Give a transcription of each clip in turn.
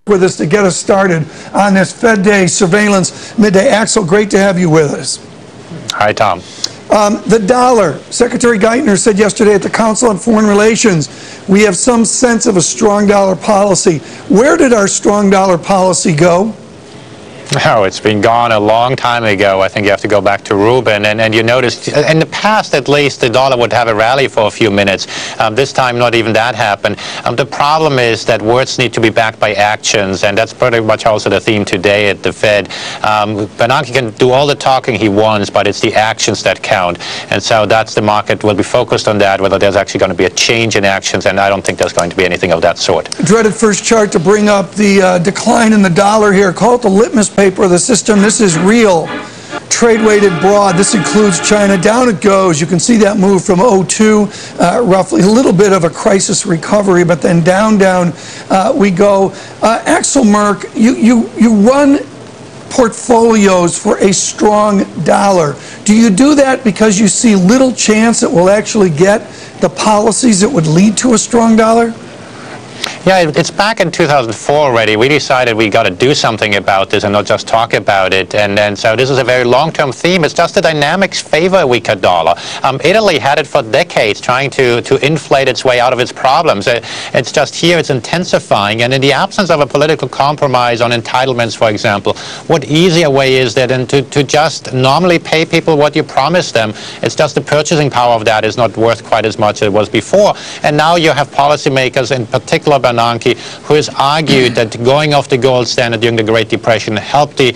with us to get us started on this Fed Day surveillance midday. Axel, great to have you with us. Hi, Tom. The dollar. Secretary Geithner said yesterday at the Council on Foreign Relations, we have some sense of a strong dollar policy. Where did our strong dollar policy go? Oh, it's been gone a long time ago. I think you have to go back to Rubin. And you noticed, in the past at least, the dollar would have a rally for a few minutes. This time, not even that happened. The problem is that words need to be backed by actions, and that's pretty much also the theme today at the Fed. Bernanke can do all the talking he wants, but it's the actions that count. And so that's the market will be focused on that, whether there's actually going to be a change in actions, and I don't think there's going to be anything of that sort. Dreaded first chart to bring up the decline in the dollar here. Call it the litmus paper of the system. This is real trade-weighted broad. This includes China. Down it goes. You can see that move from 02, roughly a little bit of a crisis recovery, but then down we go. Axel Merk, you run portfolios for a strong dollar. Do you do that because you see little chance it will actually get the policies that would lead to a strong dollar? Yeah, it's back in 2004 already. We decided we got to do something about this and not just talk about it. And so this is a very long-term theme. It's just the dynamics favor a weaker dollar. Italy had it for decades, trying to inflate its way out of its problems. It's just here it's intensifying. And in the absence of a political compromise on entitlements, for example, what easier way is there than to just normally pay people what you promised them? It's just the purchasing power of that is not worth quite as much as it was before. And now you have policymakers, in particular Bernanke, who has argued that going off the gold standard during the Great Depression helped the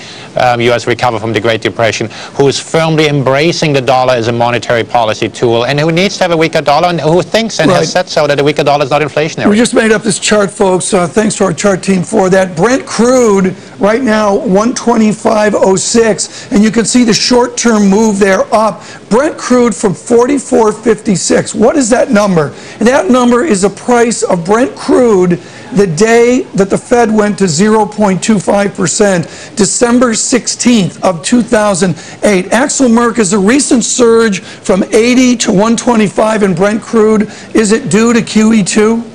U.S. recover from the Great Depression, who is firmly embracing the dollar as a monetary policy tool, and who needs to have a weaker dollar, and who thinks and has said so that a weaker dollar is not inflationary. We just made up this chart, folks. Thanks to our chart team for that. Brent crude right now 125.06, and you can see the short-term move there up. Brent crude from 44.56. What is that number? And that number is the price of Brent crude the day that the Fed went to 0.25%, December 16th of 2008. Axel Merk, is the recent surge from 80 to 125 in Brent crude, is it due to QE2?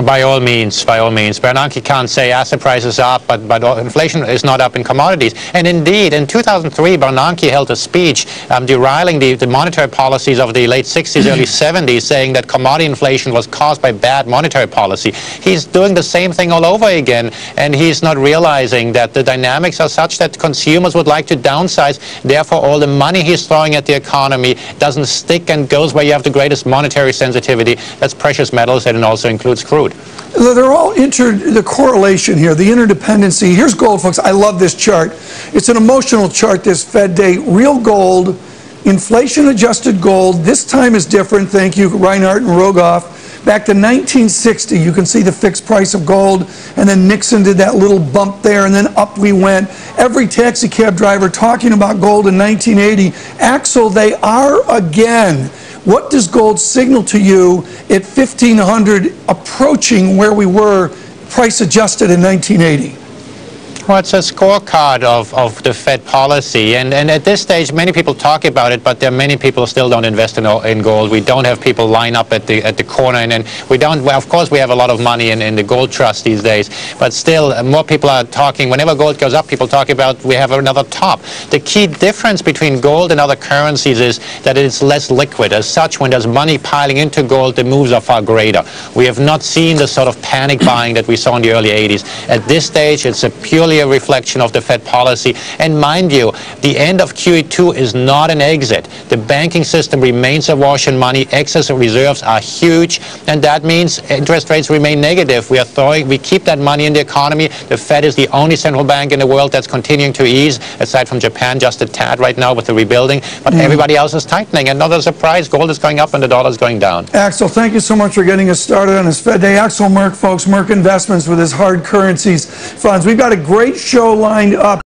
By all means, by all means. Bernanke can't say asset prices are up, but inflation is not up in commodities. And indeed, in 2003, Bernanke held a speech derailing the monetary policies of the late 60s, early 70s, saying that commodity inflation was caused by bad monetary policy. He's doing the same thing all over again, and he's not realizing that the dynamics are such that consumers would like to downsize. Therefore, all the money he's throwing at the economy doesn't stick and goes where you have the greatest monetary sensitivity. That's precious metals, and it also includes crude. They're all the correlation here, the interdependency. Here's gold, folks. I love this chart. It's an emotional chart this Fed Day. Real gold, inflation-adjusted gold. This time is different. Thank you, Reinhardt and Rogoff. Back to 1960, you can see the fixed price of gold, and then Nixon did that little bump there, and then up we went. Every taxi cab driver talking about gold in 1980. Axel, they are again. What does gold signal to you at 1,500, approaching where we were price adjusted in 1980? Well, it's a scorecard of the Fed policy, and at this stage, many people talk about it, but there are many people who still don't invest in gold. We don't have people line up at the corner, and we don't. Well, of course, we have a lot of money in the gold trust these days, but still, more people are talking. Whenever gold goes up, people talk about we have another top. The key difference between gold and other currencies is that it's less liquid. As such, when there's money piling into gold, the moves are far greater. We have not seen the sort of panic buying that we saw in the early 80s. At this stage, it's a purely a reflection of the Fed policy. And mind you, the end of QE2 is not an exit. The banking system remains awash in money. Excess reserves are huge, and that means interest rates remain negative. We keep that money in the economy. The Fed is the only central bank in the world that's continuing to ease, aside from Japan, just a tad right now with the rebuilding. But everybody else is tightening, and not a surprise, gold is going up and the dollar is going down. Axel, thank you so much for getting us started on this Fed Day. Axel Merk, folks, Merk Investments with his hard currencies funds. We've got a great show lined up.